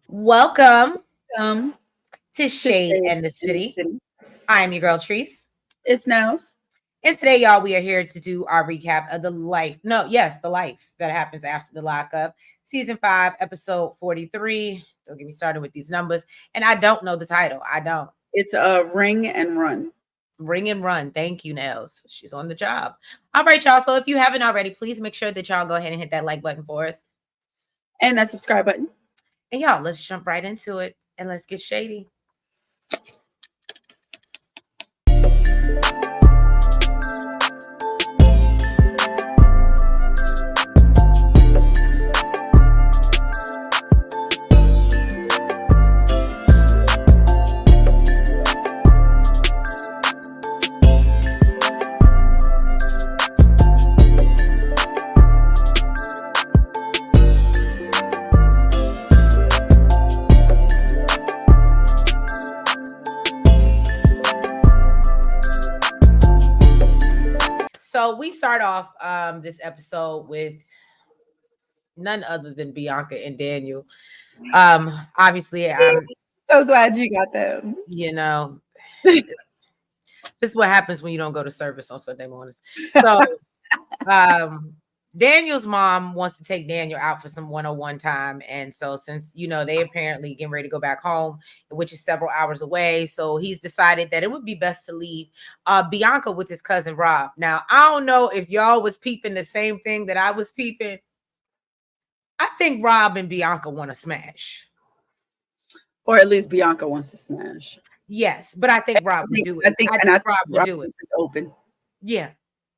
Welcome Um, to to Shade stay and the in the City. city. I'm your girl Treese. It's Nels. And today, y'all, we are here to do our recap of the life that happens after the lockup. Season 5, episode 43. Don't get me started with these numbers. And I don't know the title. I don't. It's a ring and run. Ring and run. Thank you, Nels. She's on the job. All right, y'all. So if you haven't already, please make sure that y'all go ahead and hit that like button for us. And that subscribe button. And y'all, let's jump right into it and let's get shady. So we start off this episode with none other than Bianca and Daniel. Obviously, So glad you got them. you know, this is what happens when you don't go to service on Sunday mornings. So um Daniel's mom wants to take Daniel out for some 101 time. And so since they apparently getting ready to go back home, which is several hours away, so he's decided that it would be best to leave Bianca with his cousin Rob. Now, I don't know if y'all was peeping the same thing that I was peeping. I think Rob and Bianca want to smash. Or at least Bianca wants to smash. Yes, but I think Rob would do it. I think Rob would do it. Open. Yeah.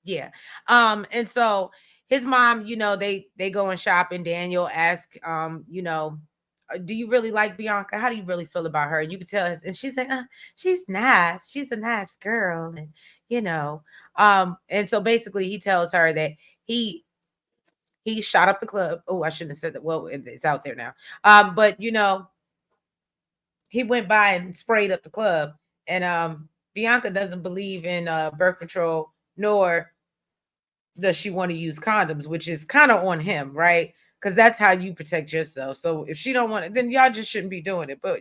Yeah. And so his mom, they go and shop, and Daniel asks, do you really like Bianca? How do you really feel about her? And you can tell and she's like, she's nice. She's a nice girl. And and so basically he tells her that he shot up the club. Oh, I shouldn't have said that. Well, it's out there now. But he went by and sprayed up the club. And Bianca doesn't believe in birth control, nor does she want to use condoms, which is kind of on him, right? Because that's how you protect yourself. So if she don't want it, then y'all just shouldn't be doing it. But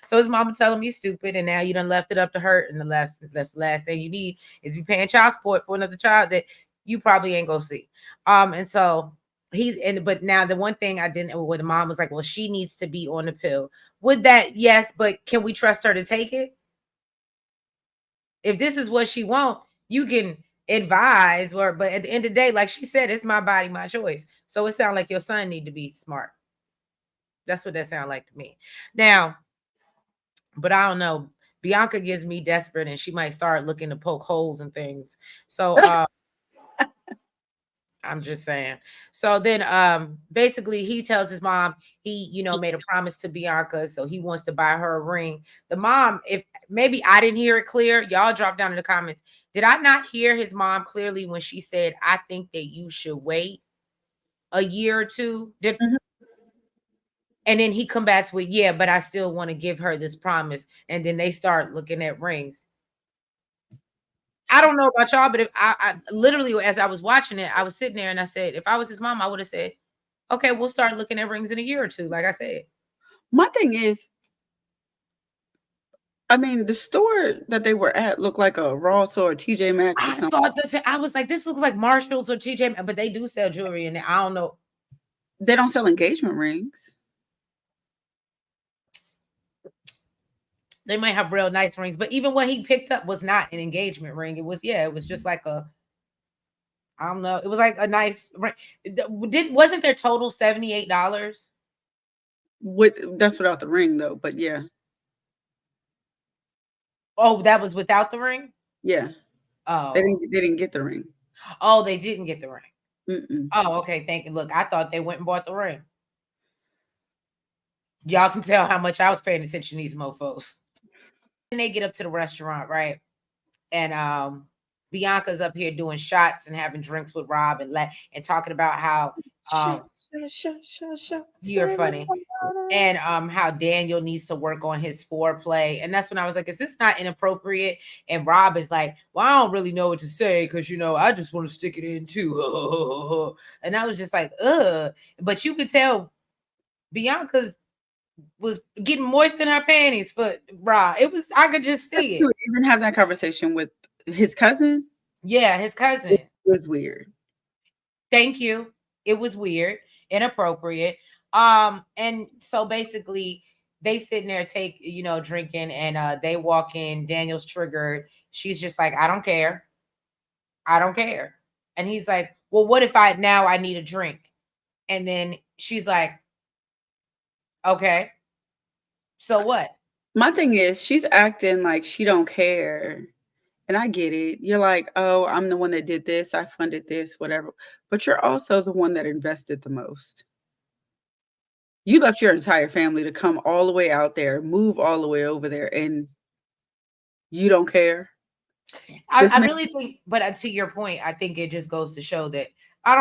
so his mama tell him he's stupid, and now you done left it up to her. And that's the last thing you need is be paying child support for another child that you probably ain't gonna see. And so but now the one thing I didn't, where the mom was like, well, she needs to be on the pill. Would that, yes, but can we trust her to take it? If this is what she want, you can advise her, but at the end of the day, like she said, it's my body, my choice. So it sounds like your son need to be smart. That's what that sounds like to me. Now, but I don't know. Bianca gives me desperate, and she might start looking to poke holes and things. So I'm just saying. So then basically he tells his mom he, made a promise to Bianca, so he wants to buy her a ring. The mom, if maybe I didn't hear it clear, y'all drop down in the comments. Did I not hear his mom clearly when she said, I think that you should wait a year or two? Mhm. And then he combats with, yeah, but I still want to give her this promise. And then they start looking at rings. I don't know about y'all, but if I literally, as I was watching it, I was sitting there and I said, if I was his mom, I would have said, okay, we'll start looking at rings in a year or two, like I said. My thing is, I mean, the store that they were at looked like a Ross or a TJ Maxx or I something. thought this, I was like, this looks like Marshalls or TJ, but they do sell jewelry in there. I don't know. They don't sell engagement rings. They might have real nice rings, but even what he picked up was not an engagement ring. It was just like I don't know. It was like a nice ring. Wasn't their total $78? That's without the ring though, but yeah. Oh, that was without the ring? Yeah. They Oh. didn't get the ring. Oh, they didn't get the ring. Mm-mm. Oh, okay. Thank you. Look, I thought they went and bought the ring. Y'all can tell how much I was paying attention to these mofos. And they get up to the restaurant, right? And Bianca's up here doing shots and having drinks with Rob and talking about how you're funny. And how Daniel needs to work on his foreplay. And that's when I was like, is this not inappropriate? And Rob is like, well, I don't really know what to say because I just want to stick it in too. And I was just like, ugh. But you could tell Bianca's was getting moist in her panties for Ra. It was, I could just see it. To even have that conversation with his cousin, Yeah, his it cousin. was weird. Thank you. It was weird, inappropriate. And so basically they sitting there drinking, and they walk in, Daniel's triggered. She's just like, I don't care. I don't care. And he's like, well, what if I need a drink? And then she's like, okay, so what? My thing is, she's acting like she don't care. And I get it. You're like, "Oh, I'm the one that did this. I funded this, whatever." But you're also the one that invested the most. You left your entire family to come all the way out there, move all the way over there, and you don't care. This I man, really think, but to your point, I think it just goes to show that I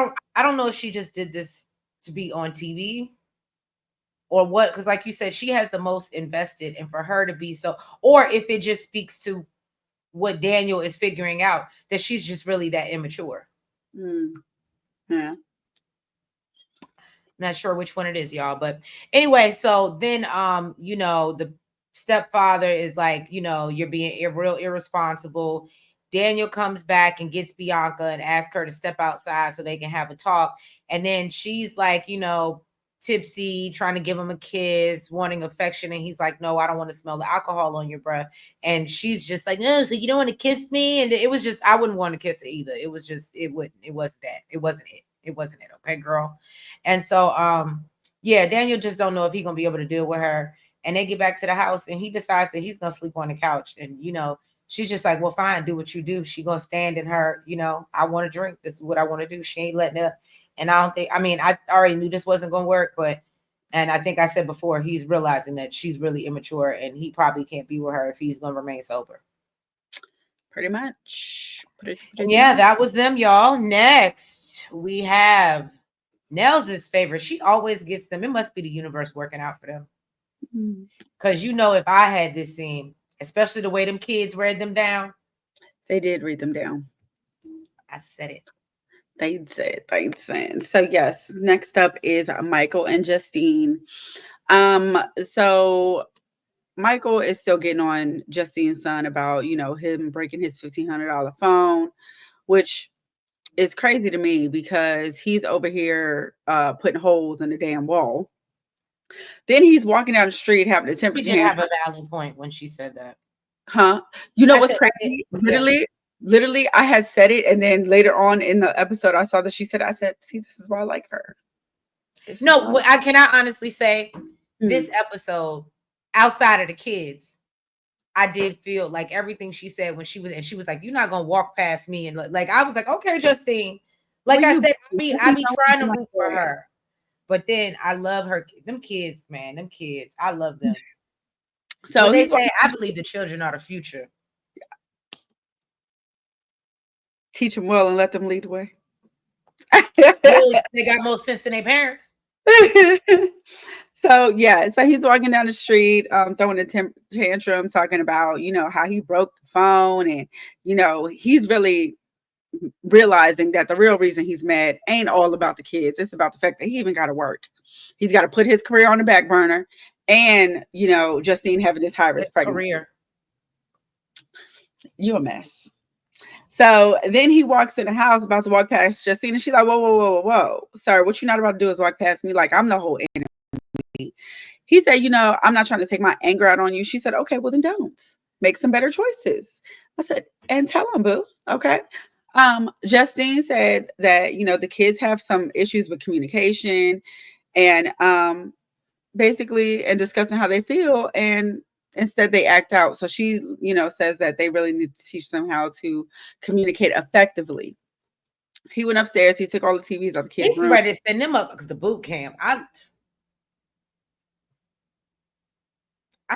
don't know if she just did this to be on TV or what, because like you said, she has the most invested, and for her to be so, or if it just speaks to what Daniel is figuring out, that she's just really that immature. mm, yeah, Not sure which one it is, y'all. But anyway, so then the stepfather is like, you're being real irresponsible. Daniel comes back and gets Bianca and asks her to step outside so they can have a talk. And then she's like, tipsy, trying to give him a kiss, wanting affection. And he's like, no, I don't want to smell the alcohol on your breath. And she's just like, no, so you don't want to kiss me? And it was just, I wouldn't want to kiss her either. It was just, it wasn't that. It wasn't it. It wasn't it. Okay, girl. And so yeah, Daniel just don't know if he's gonna be able to deal with her. And they get back to the house and he decides that he's gonna sleep on the couch. And she's just like, well, fine, do what you do. She gonna stand in her, I want to drink. This is what I want to do. She ain't letting up. And I don't think, I mean, I already knew this wasn't gonna work, but and I think I said before, he's realizing that she's really immature and he probably can't be with her if he's gonna remain sober. pretty much. And Pretty yeah, much. that was them, y'all. Next, we have Nels' favorite. She always gets them. It must be the universe working out for them. Mm. Because if I had this scene, especially the way them kids read them down, They did read them down. I said it. They did. They did. So yes, next up is Michael and Justine. So Michael is still getting on Justine's son about, him breaking his $1,500 phone, which is crazy to me because he's over here putting holes in the damn wall. Then he's walking down the street having a temper She did have tantrum. a valid point when she said that. Huh? You know I what's said, I did. crazy? Yeah. Literally, I had said it, and then later on in the episode, I saw that she said, I said, see, this is why I like her. This is why No, I cannot honestly say Hmm. this episode, outside of the kids, I did feel like everything she said when she was like, "You're not gonna walk past me," and like I was like, "Okay, Justine." Like Where I you said, been? I You be know trying to my root for boy. her, but then I love her. Them kids, man, them kids, I love them. What So they he's say, I walking, believe the children are the future. teach them well and let them lead the way. Really, they got more sense than their parents. So yeah, so he's walking down the street, throwing a tantrum, talking about how he broke the phone, and he's really realizing that the real reason he's mad ain't all about the kids. It's about the fact that he even got to work. He's got to put his career on the back burner, and Justine having this high risk His pregnancy. career. You a mess. So then he walks in the house, about to walk past Justine, and she's like, "Whoa, whoa, whoa, whoa, whoa, sir! What you not about to do is walk past me like I'm the whole enemy." He said, "I'm not trying to take my anger out on you." She said, "Okay, well then don't. Make some better choices." I said, "And tell him, boo." Okay. Justine said that the kids have some issues with communication, and basically, and discussing how they feel, and instead they act out. So she says that they really need to teach them how to communicate effectively. He went upstairs. He took all the TVs out the kids' He's room. ready to send them up to boot camp. I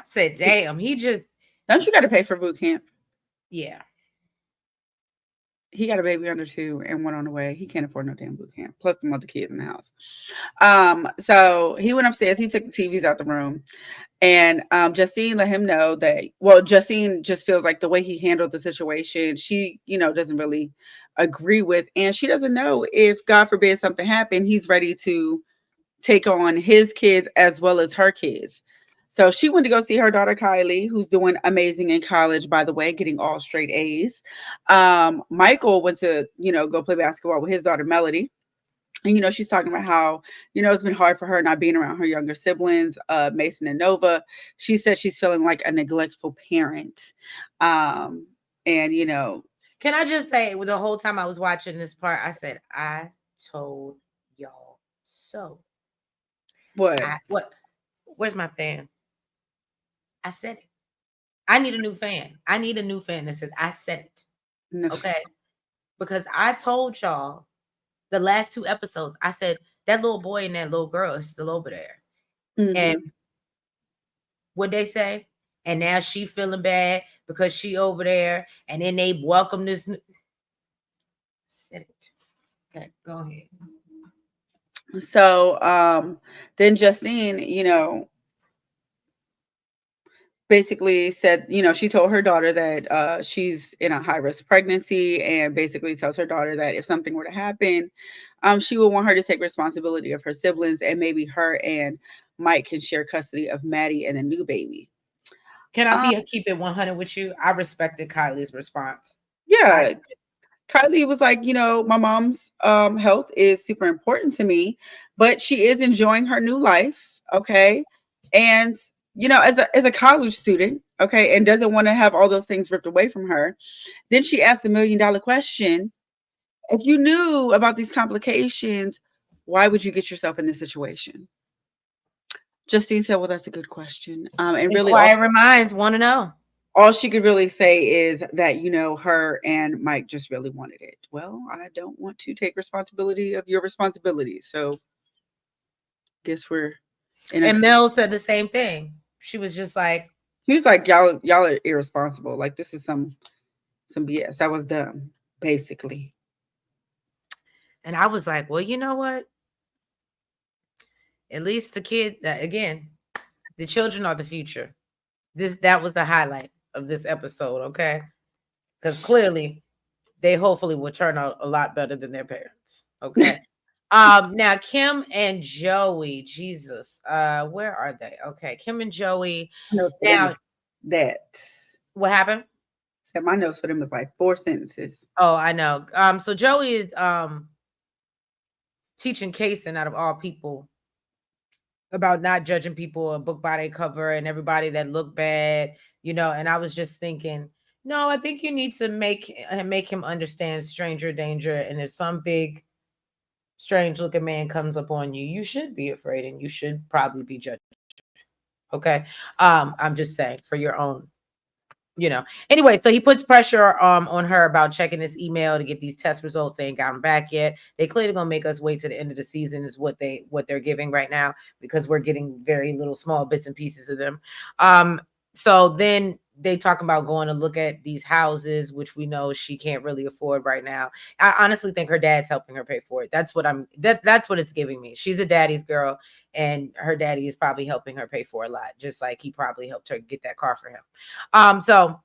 said, damn, he just, Don't you got to pay for boot camp? yeah. He got a baby under 2 and one on the way. He can't afford no damn boot camp. Plus the other kids in the house. So he went upstairs. He took the TVs out the room, and Justine let him know that. Well, Justine just feels like the way he handled the situation, she doesn't really agree with, and she doesn't know if God forbid something happened, he's ready to take on his kids as well as her kids. So she went to go see her daughter Kylie, who's doing amazing in college, by the way, getting all straight A's. Michael went to, go play basketball with his daughter Melody. And she's talking about how it's been hard for her not being around her younger siblings, Mason and Nova. She said she's feeling like a neglectful parent. And Can I just say, the whole time I was watching this part, I said, I told y'all so. what? What? Where's my fan? I said it. I need a new fan. I need a new fan that says I said it. No. Okay. Because I told y'all the last two episodes, I said that little boy and that little girl is still over there. And Mm-hmm. what they say? And now she feeling bad because she over there. And then they welcome this. Said it. Okay, go ahead. So then Justine, basically said, she told her daughter that she's in a high risk pregnancy, and basically tells her daughter that if something were to happen, she would want her to take responsibility of her siblings, and maybe her and Mike can share custody of Maddie and the new baby. Can I Um, be keep it 100 with you? I respected Kylie's response. I yeah, Kylie was like, my mom's health is super important to me, but she is enjoying her new life, okay? And as a college student, okay, and doesn't want to have all those things ripped away from her. Then she asked the $1 million question: if you knew about these complications, why would you get yourself in this situation? Justine said, "Well, that's a good question." And really, Inquiring minds want to know. all she could really say is that her and Mike just really wanted it. Well, I don't want to take responsibility of your responsibilities, so guess we're in a. And Mel said the same thing. She was just like, He was like, y'all are irresponsible. Like, this is some BS. That was dumb, basically. and I was like, well, you know what? At least the kid, again, the children are the future. That was the highlight of this episode, okay? Because clearly they hopefully will turn out a lot better than their parents. Okay. Now Kim and Joey, Jesus, where are they? Okay, Kim and Joey. My notes for them Now, is that. what happened? Said my notes for them is like 4 sentences. Oh, I know. So Joey is teaching Kason out of all people about not judging people a book by their cover and everybody that look bad, and I was just thinking, no, I think you need to make him understand stranger danger, and if some big strange looking man comes upon you, you should be afraid and you should probably be judged. Okay. I'm just saying for your own, Anyway, so he puts pressure on her about checking this email to get these test results. They ain't got them back yet. They clearly gonna make us wait to the end of the season, is what they're giving right now, because we're getting very little small bits and pieces of them. So then they talk about going to look at these houses, which we know she can't really afford right now. I honestly think her dad's helping her pay for it. That's what it's giving me. She's a daddy's girl, and her daddy is probably helping her pay for a lot, just like he probably helped her get that car for him. So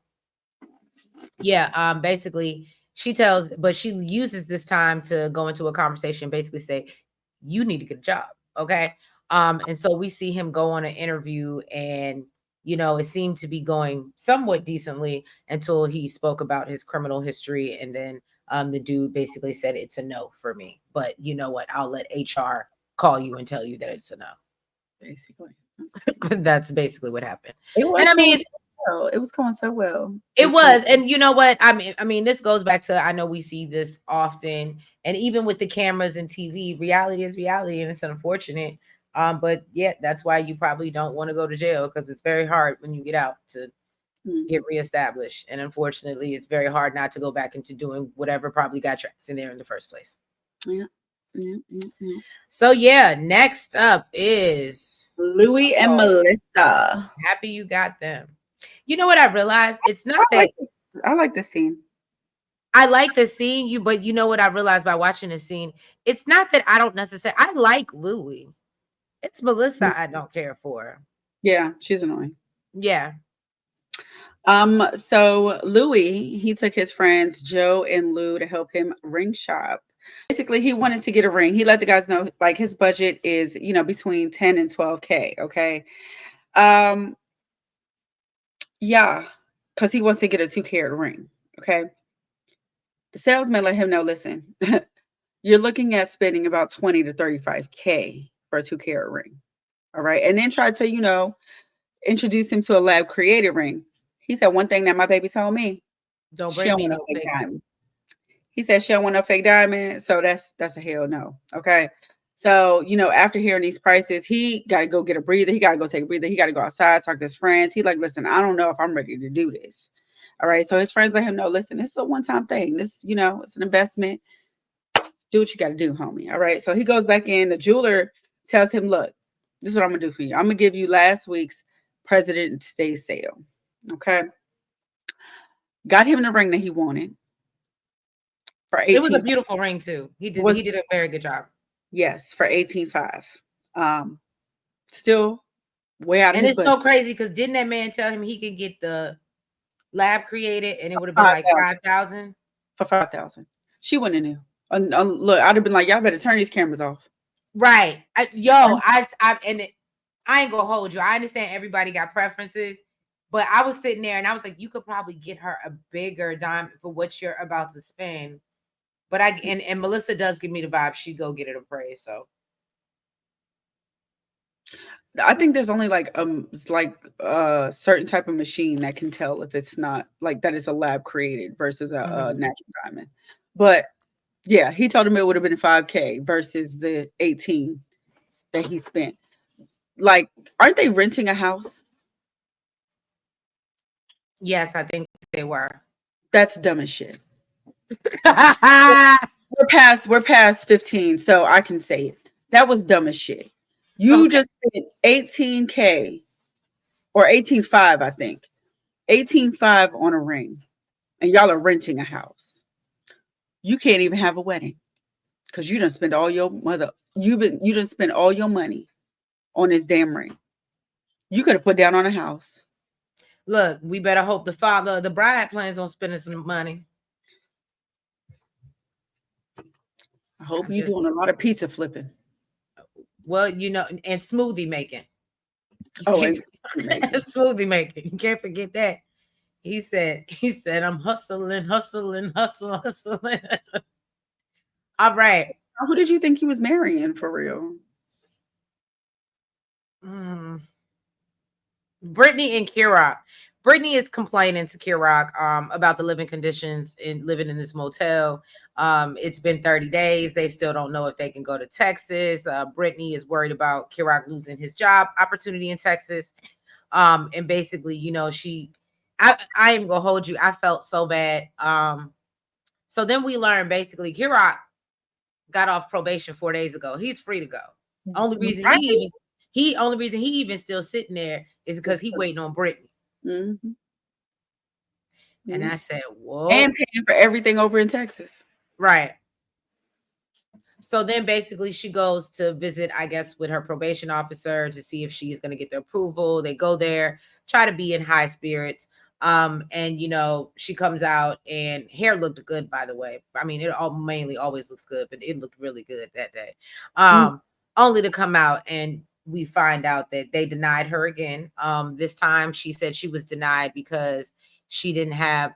yeah, basically she uses this time to go into a conversation, basically say, you need to get a job. Okay. And so we see him go on an interview, and it seemed to be going somewhat decently until he spoke about his criminal history, and then the dude basically said it's a no for me. But you know what? I'll let HR call you and tell you that it's a no. Basically, That's basically what happened. it And was I going mean, so well. It was going so well. it Until was, and you know what? I mean, this goes back to, I know we see this often, and even with the cameras and TV, reality is reality, and it's unfortunate. But yeah, that's why you probably don't want to go to jail, because it's very hard when you get out to get Mhm. reestablished, and unfortunately, it's very hard not to go back into doing whatever probably got your ass in there in the first place. Yeah, yeah, yeah, yeah. So yeah, next up is, Louie and oh, Melissa. happy you got them. You know what I realized? It's not I that like I like the scene. I like the scene, but you know what I realized by watching the scene? It's not that I don't necessarily, I like Louie. It's Melissa I don't care for. Yeah, she's annoying. Yeah. So Louis, he took his friends Joe and Lou to help him ring shop. Basically, he wanted to get a ring. He let the guys know like his budget is, between 10 and 12K. Okay. Um, yeah, because he wants to get a 2 carat ring. Okay. The salesman let him know, listen, you're looking at spending about 20 to 35K for a 2 carat ring. All right. And then tried to, introduce him to a lab created ring. He said one thing that my baby told me, Don't she bring don't me want no no fake fake. diamond. He said she don't want no fake diamond. So that's a hell no. Okay. So, after hearing these prices, he got to go get a breather. He got to go take a breather. He got to go outside, talk to his friends. He like, listen, I don't know if I'm ready to do this. All right. So his friends let him know, listen, this is a one-time thing. This, it's an investment. Do what you got to do, homie. All right. So he goes back in. The jeweler tells him, look, this is what I'm going to do for you. I'm going to give you last week's President's Day sale. Okay. Got him the ring that he wanted for It was a 18. beautiful ring too. Was He did a very good job. Yes, for 18.5. Um, Still way out of And his it's budget. so crazy because didn't that man tell him he could get the lab created and it would have been like 5,000 5,000? for 5,000. She wouldn't have knew. Look, I'd have been like, y'all better turn these cameras off. Right. I ain't gonna hold you. I understand everybody got preferences, but I was sitting there and I was like, you could probably get her a bigger diamond for what you're about to spend. But and Melissa does give me the vibe she'd go get it appraised. So I think there's only it's like a certain type of machine that can tell if it's not like that is a lab created versus a mhm. natural diamond. But yeah, he told him it would have been 5K versus the 18 that he spent. Like, aren't they renting a house? Yes, I think they were. That's dumb as shit. We're past 15, so I can say it. That was dumb as shit. You Okay. just spent 18K or 18.5, I think. 18.5 on a ring, and y'all are renting a house. You can't even have a wedding because you done spend all your mother. You done spend all your money on this damn ring. You could have put down on a house. Look, we better hope the father of the bride plans on spending some money. I hope I'm you doing just a lot of pizza flipping. well, and smoothie making. You Oh, can't and forget making. smoothie making. You can't forget that. He said, I'm hustling, hustling, hustling, hustling. All right. Who did you think he was marrying for real? Mm. Britney and Kerok. Britney is complaining to Kerok about the living conditions in living in this motel. It's been 30 days. They still don't know if they can go to Texas. Britney is worried about Kerok losing his job opportunity in Texas. And basically, I am gonna hold you. I felt so bad. So then we learned basically Kerok got off probation 4 days ago. He's free to go. Only reason Right? he even still sitting there is because he waiting on Britney. Mm-hmm. And I Mm-hmm. said, And whoa, paying for everything over in Texas. right. So then basically she goes to visit, I guess, with her probation officer to see if she's going to get the approval. They go there, try to be in high spirits. And she comes out and hair looked good, by the way. I mean, it all mainly always looks good, but it looked really good that day. Mm. Only to come out and we find out that they denied her again. This time she said she was denied because she didn't have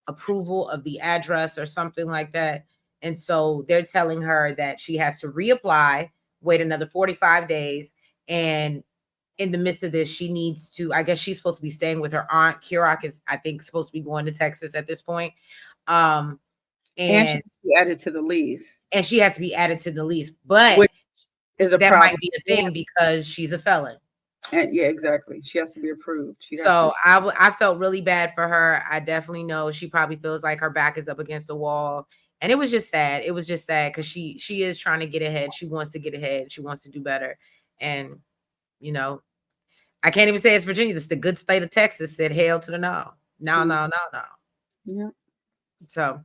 approval of the address or something like that. And so they're telling her that she has to reapply, wait another 45 days. And in the midst of this, she needs to, I guess she's supposed to be staying with her aunt. Kerok is, I think, supposed to be going to Texas at this point. Um, And she and added to the lease, and she has to be added to the lease, but which is a that might problem. be a thing because she's a felon. And yeah, exactly. She has to be approved. She has to. So I felt really bad for her. I definitely know she probably feels like her back is up against the wall. And it was just sad. It was just sad because she is trying to get ahead. She wants to get ahead. She wants to do better. And you know, I can't even say it's Virginia. This the good state of Texas said hell to the no. No, Mm, no, no, no. yeah. So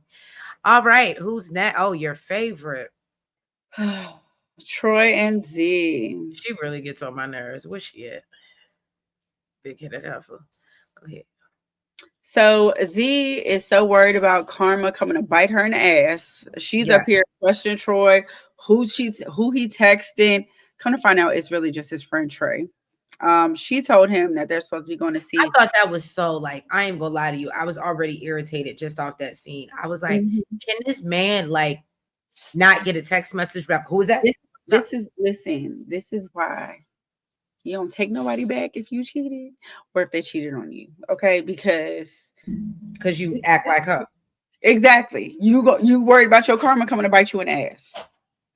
all right, who's next? Oh, your favorite. Troy and Z. She really gets on my nerves. Where's she at? Big headed heifer. Go ahead. So Z is so worried about karma coming to bite her in the ass. She's Yeah. up here questioning Troy, who he texting. Come to find out, it's really just his friend Trey. She told him that they're supposed to be going to I see. thought that was so like, I ain't gonna lie to you. I was already irritated just off that scene. I was like, Mhm. can this man like not get a text message back? Who is that? This, this is listen. This is why you don't take nobody back if you cheated or if they cheated on you. Okay, because Because you this, act this like her. exactly you worried about your karma coming to bite you in the ass.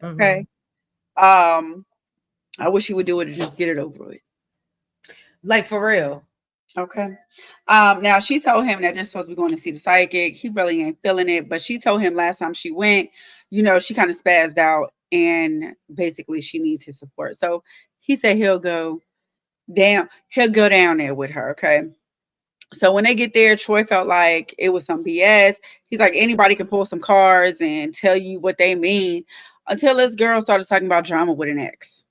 Hmm. Okay. Um, I wish he would do it and just get it over with. Like for real. Okay. Now she told him that they're supposed to be going to see the psychic. He really ain't feeling it, but she told him last time she went, she kind of spazzed out and basically she needs his support. So he said he'll go down there with her. Okay. So when they get there, Troy felt like it was some BS. He's like, anybody can pull some cards and tell you what they mean until this girl started talking about drama with an ex.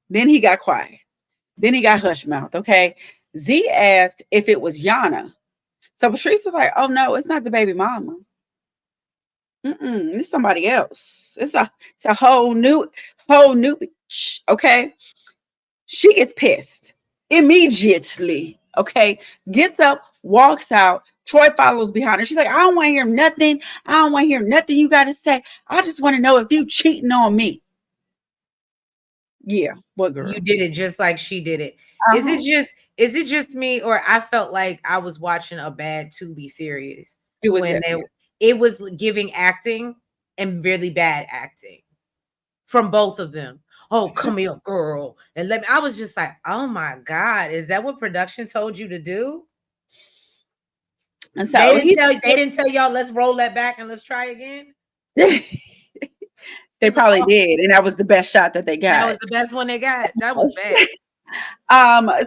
Then he got quiet. Then he got hush mouth. Okay. Z asked if it was Yana. So Patrice was like, "Oh no, it's not the baby mama. It's somebody else. It's a whole new bitch." Okay, she gets pissed immediately. Okay, gets up, walks out. Troy follows behind her. She's like, "I don't want to hear nothing. I don't want to hear nothing you got to say. I just want to know if you cheating on me." Yeah, what You girl? did it just like she did it. Uh Is it huh. just is it just me, or I felt like I was watching a bad Tubi series It was when that. it was giving acting and really bad acting from both of them. Oh, come here, girl. And let me I was just like, oh my God, is that what production told you to do? And so They didn't tell y'all let's roll that back and let's try again. they It was probably awful. did, and that was the best shot that they That got. was the best one they got. That was bad.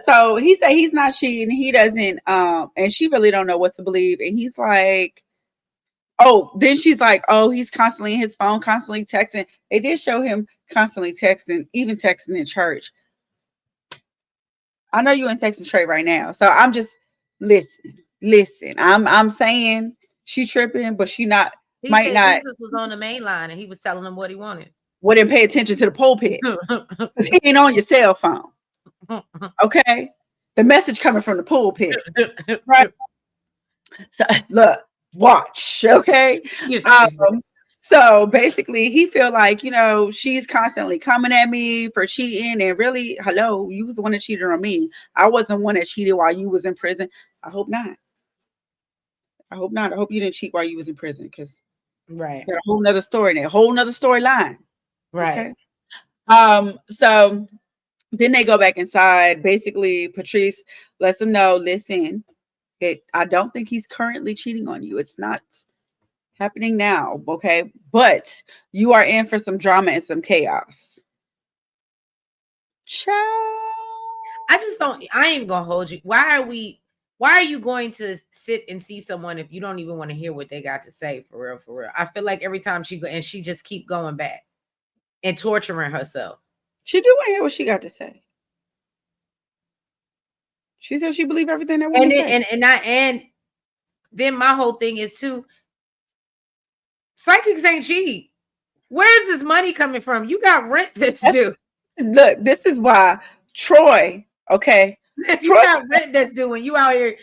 So he said he's not cheating. He doesn't, and she really don't know what to believe. And he's like, oh, then she's like, oh, he's constantly in his phone, constantly texting. They did show him constantly texting, even texting in church. I know you in texting Trey right now. So I'm just listen. I'm saying she tripping, but she not He might said not Jesus was on the main line and he was telling them what he wanted. wouldn't pay attention to the pulpit. Because he ain't on your cell phone. Okay. The message coming from the pulpit. Right. So look, watch, okay? You're stupid. Um, so basically he feel like, she's constantly coming at me for cheating and really, hello, you was the one that cheated on me. I wasn't one that cheated while you was in prison. I hope not. I hope not. I hope you didn't cheat while you was in prison because Right. got a whole nother story there, a whole nother storyline. Right. Okay. So then they go back inside. Basically, Patrice lets them know, listen, I don't think he's currently cheating on you. It's not happening now, okay? But you are in for some drama and some chaos. Ciao. I just don't I ain't even gonna hold you. Why are you going to sit and see someone if you don't even want to hear what they got to say for real, for real? I feel like every time she go and she just keep going back and torturing herself. She do want to hear what she got to say. She said she believe everything that And woman then say. and then my whole thing is too, psychics ain't cheap. Where's this money coming from? You got rent that's due. Look, this is why Troy, okay? You Troy, got rent that's due, and you out here.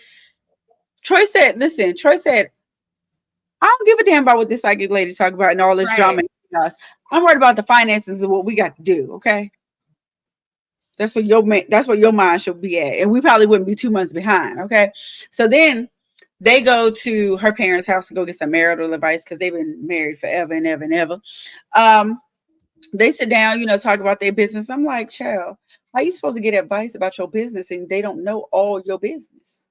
Troy said, listen, Troy said, I don't give a damn about what this psychic lady talk about and all this drama Right. and chaos. I'm worried about the finances and what we got to do, okay? That's where your mind should be at. And we probably wouldn't be 2 months behind, okay? So then they go to her parents' house to go get some marital advice because they've been married forever and ever and ever. Um, they sit down, talk about their business. I'm like, child, how you supposed to get advice about your business and they don't know all your business?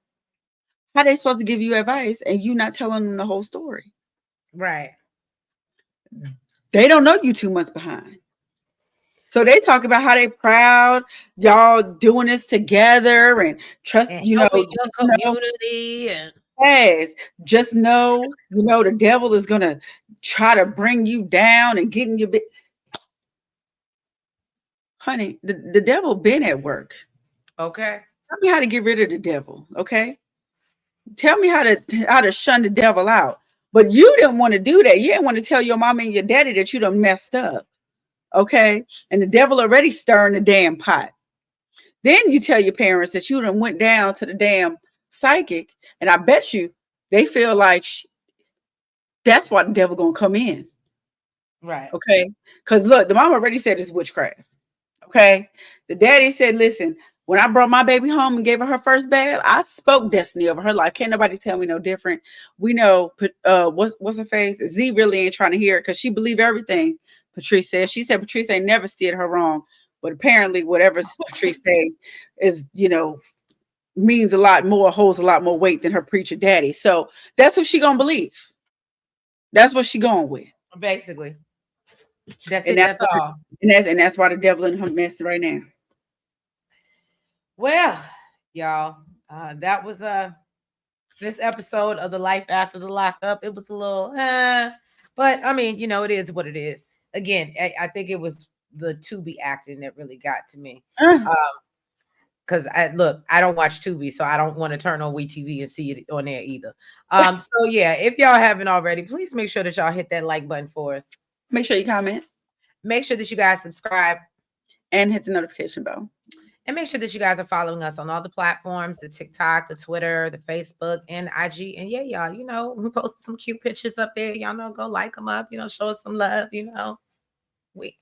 How they supposed to give you advice and you not telling them the whole story? Right. They don't know you 2 months behind. So they talk about how they proud y'all doing this together and trust, And helping your just know, community and yes, just know, the devil is gonna try to bring you down and get in your bit. Honey, the devil been at work. okay. Tell me how to get rid of the devil, okay? Tell me how to shun the devil out. But you didn't want to do that. You didn't want to tell your mama and your daddy that you done messed up. Okay. And the devil already stirring the damn pot. Then you tell your parents that you done went down to the damn psychic, and I bet you they feel like that's why the devil gonna come in. Right. Okay, because look, the mom already said it's witchcraft. Okay. The daddy said, listen, when I brought my baby home and gave her first bath, I spoke destiny over her life. Can't nobody tell me no different. We know what's her face? Z really ain't trying to hear it because she believed everything Patrice said. She said Patrice ain't never steered her wrong. But apparently whatever Patrice say is, means a lot more, holds a lot more weight than her preacher daddy. So that's what she gonna believe. That's what she going with. Basically. That's And it. that's That's why, all. and that's why the devil in her mess right now. Well, y'all, that was this episode of the Life After the Lockup. It was a little, but I mean, it is what it is. Again, I think it was the Tubi acting that really got to me. Uh, Because I don't watch Tubi, so I don't want to turn on WeTV and see it on there either. So yeah, if y'all haven't already, please make sure that y'all hit that like button for us. Make sure you comment Make sure that you guys subscribe. and hit the notification bell. And make sure that you guys are following us on all the platforms, the TikTok, the Twitter, the Facebook, and IG. And yeah, y'all, we post some cute pictures up there. Y'all know, go like them up, show us some love. We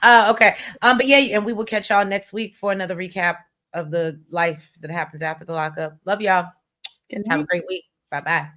okay. But yeah, and we will catch y'all next week for another recap of the life that happens after the lockup. Love y'all. Good Have a night. great week. Bye bye.